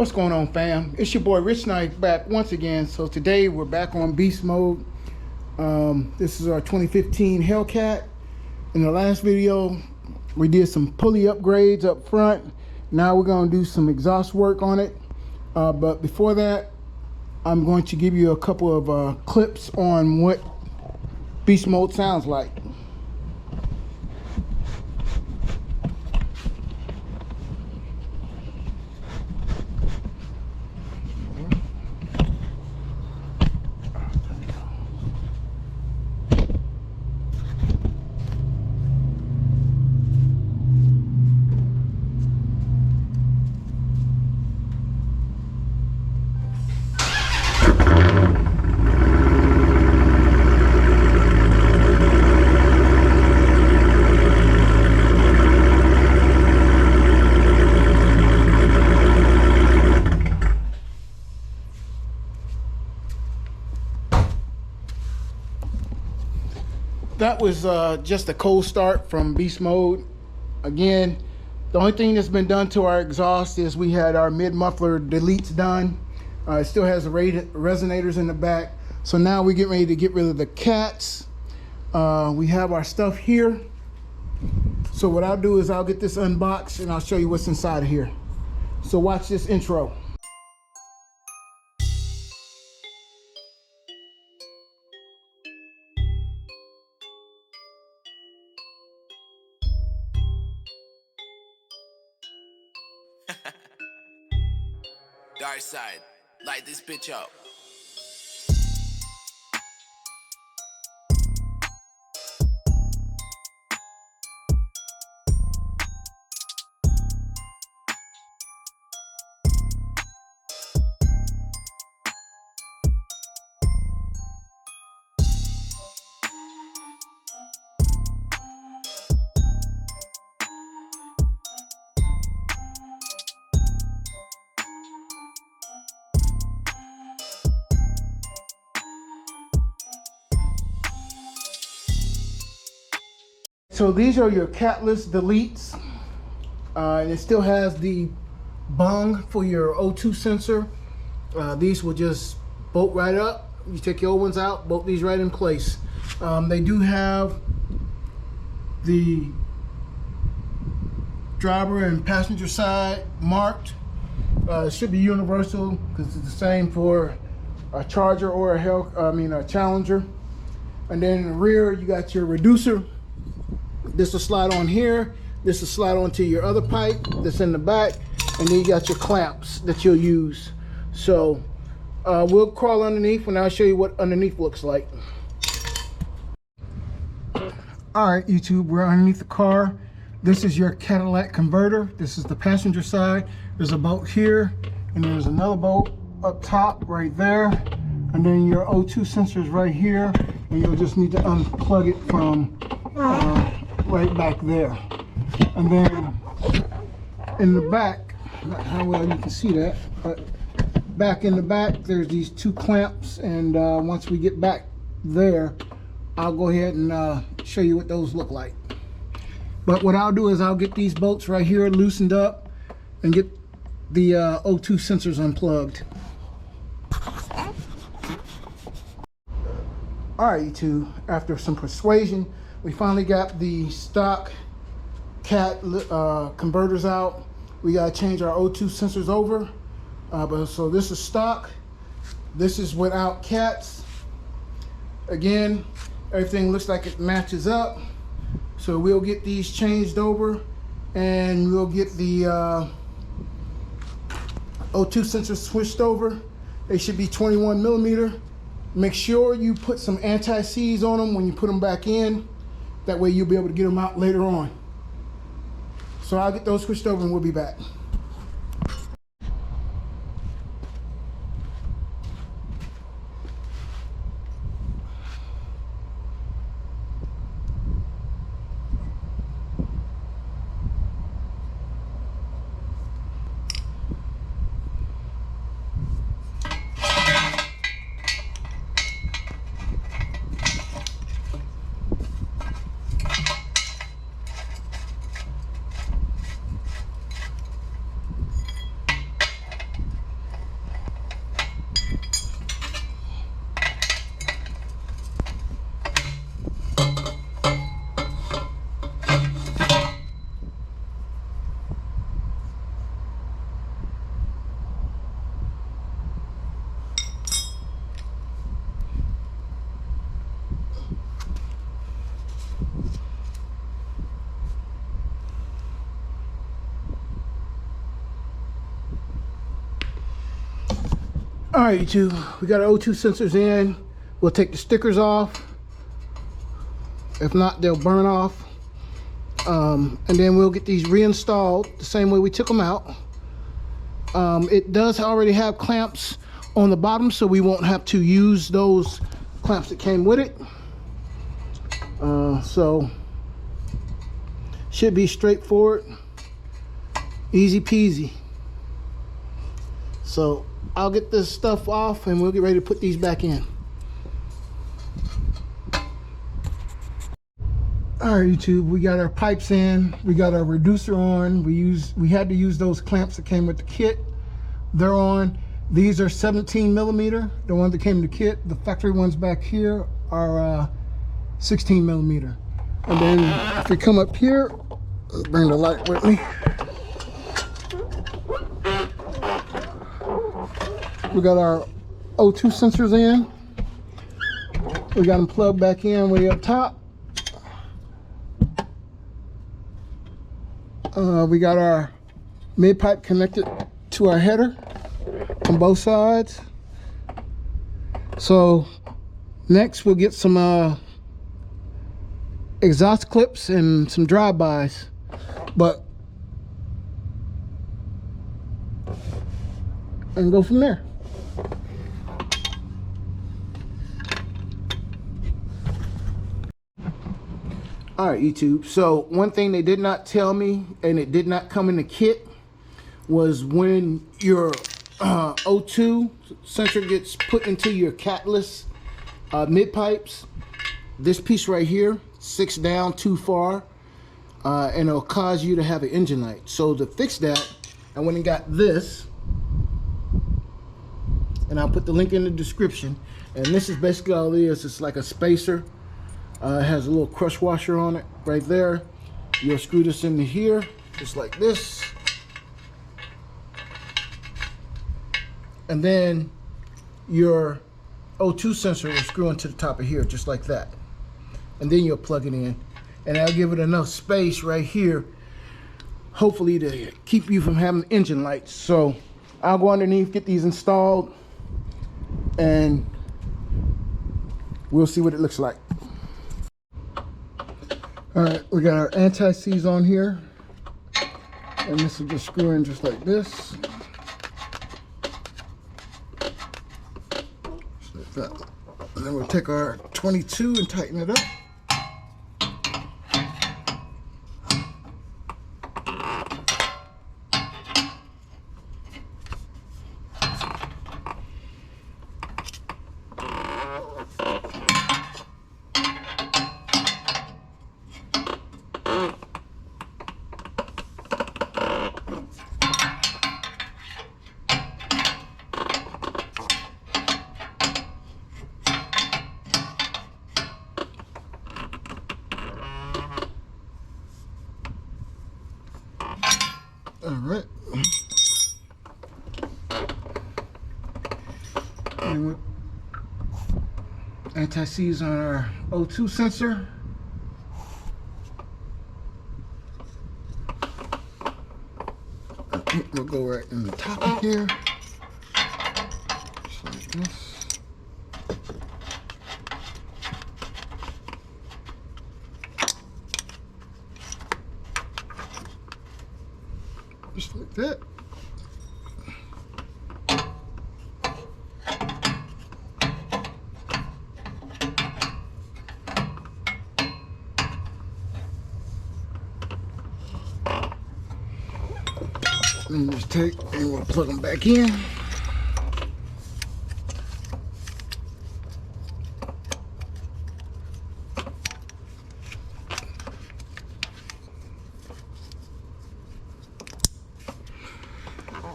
What's going on, fam? It's your boy Rich Knife back once again. So today we're back on beast mode. This is our 2015 Hellcat. In the last video we did some pulley upgrades up front. Now we're going to do some exhaust work on it, but before that I'm going to give you a couple of clips on what beast mode sounds like. That was just a cold start from beast mode. Again, the only thing that's been done to our exhaust is we had our mid muffler deletes done. It still has the resonators in the back. So now we get ready to get rid of the cats. We have our stuff here. So what I'll do is I'll get this unboxed and I'll show you what's inside of here. So watch this intro. Dark side, light this bitch up. So these are your Catless deletes, and it still has the bung for your O2 sensor. These will just bolt right up. You take your old ones out, bolt these right in place. They do have the driver and passenger side marked. It should be universal because it's the same for a Charger or a Challenger. And then in the rear you got your reducer. This will slide on here. This will slide onto your other pipe that's in the back, and then you got your clamps that you'll use. So we'll crawl underneath and I'll show you what underneath looks like. All right, YouTube, we're underneath the car. This is your catalytic converter. This is the passenger side. There's a bolt here, and there's another bolt up top right there, and then your O2 sensors right here, and you'll just need to unplug it from right back there. And then in the back, not how well you can see that, but back in the back there's these two clamps, and once we get back there I'll go ahead and show you what those look like. But what I'll do is I'll get these bolts right here loosened up and get the O2 sensors unplugged. Alright, YouTube, after some persuasion we finally got the stock cat converters out. We got to change our O2 sensors over. So this is stock. This is without cats. Again, everything looks like it matches up. So we'll get these changed over, and we'll get the O2 sensors switched over. They should be 21 millimeter. Make sure you put some anti-seize on them when you put them back in. That way you'll be able to get them out later on. So I'll get those switched over and we'll be back. All right, YouTube, we got our O2 sensors in. We'll take the stickers off. If not, they'll burn off. And then we'll get these reinstalled the same way we took them out. It does already have clamps on the bottom, so we won't have to use those clamps that came with it. So should be straightforward, easy peasy. So I'll get this stuff off and we'll get ready to put these back in. All right, YouTube, we got our pipes in, we got our reducer on. We had to use those clamps that came with the kit. They're on. These are 17 millimeter, the ones that came in the kit. The factory ones back here are 16 millimeter. And then if we come up here, let's bring the light with me. We got our O2 sensors in. We got them plugged back in way up top. We got our mid pipe connected to our header on both sides. So next we'll get some exhaust clips and some drive-bys, and go from there. All right, YouTube, so one thing they did not tell me, and it did not come in the kit, was when your O2 sensor gets put into your Catless mid pipes, this piece right here sticks down too far, and it'll cause you to have an engine light. So to fix that, I went and got this, and I'll put the link in the description. And this is basically all it is. It's like a spacer. It has a little crush washer on it right there. You'll screw this into here, just like this. And then your O2 sensor will screw into the top of here, just like that. And then you'll plug it in. And that'll give it enough space right here, hopefully to keep you from having engine lights. So I'll go underneath, get these installed, and we'll see what it looks like. All right, we got our anti-seize on here, and this will just screw in just like this. Just like that. And then we'll take our 22 and tighten it up. All right. And with anti-seize on our O2 sensor. I think we'll go right in the top of here. Just like this. Just like that. And just take and we'll plug them back in.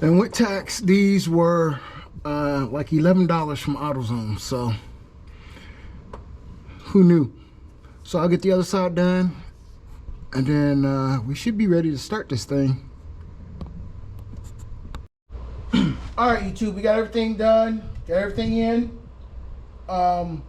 And with tax, these were like $11 from AutoZone, so who knew? So I'll get the other side done, and then we should be ready to start this thing. All right, YouTube, we got everything done, got everything in. So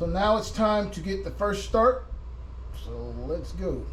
now it's time to get the first start. So let's go.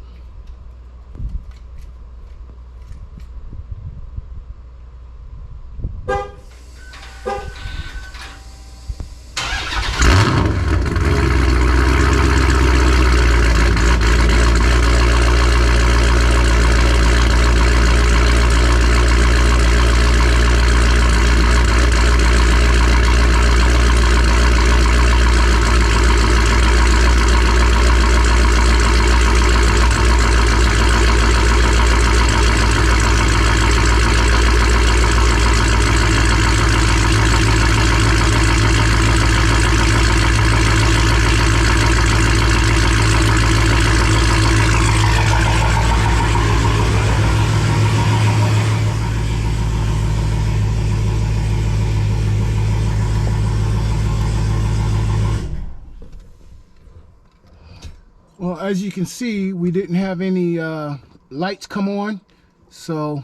Well, as you can see, we didn't have any lights come on, so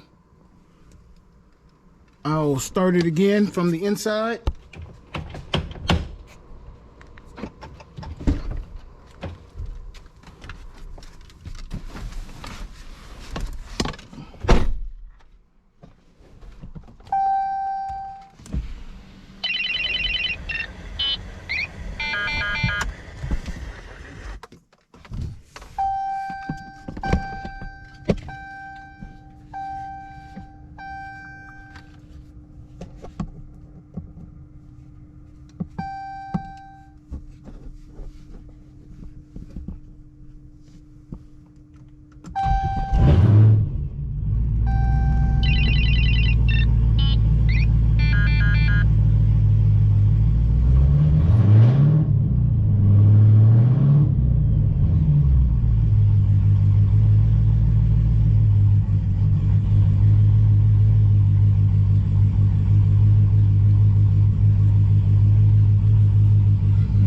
I'll start it again from the inside.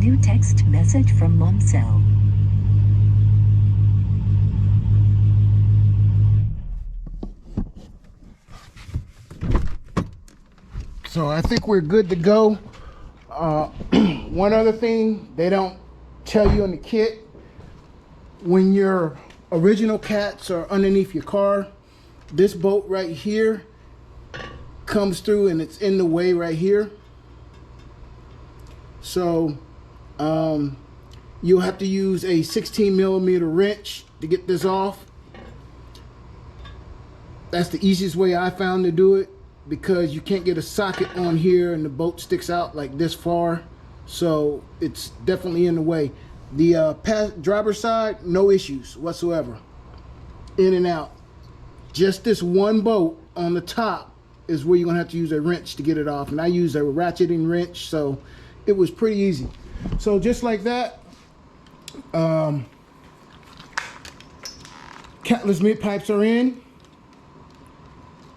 New text message from Momcell. So I think we're good to go. One other thing they don't tell you in the kit, when your original cats are underneath your car, this bolt right here comes through and it's in the way right here. So you'll have to use a 16mm wrench to get this off. That's the easiest way I found to do it, because you can't get a socket on here and the bolt sticks out like this far, so it's definitely in the way. The driver's side, no issues whatsoever, in and out. Just this one bolt on the top is where you're gonna have to use a wrench to get it off, and I used a ratcheting wrench, so it was pretty easy. So just like that, Catless mid pipes are in.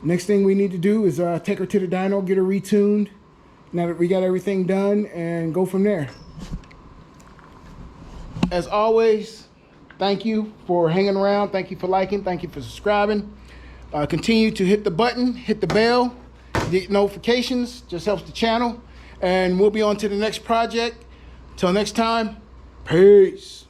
Next thing we need to do is take her to the dyno, get her retuned, now that we got everything done, and go from there. As always, thank you for hanging around. Thank you for liking. Thank you for subscribing. Continue to hit the button, hit the bell, get notifications. Just helps the channel. And we'll be on to the next project. Till next time, peace.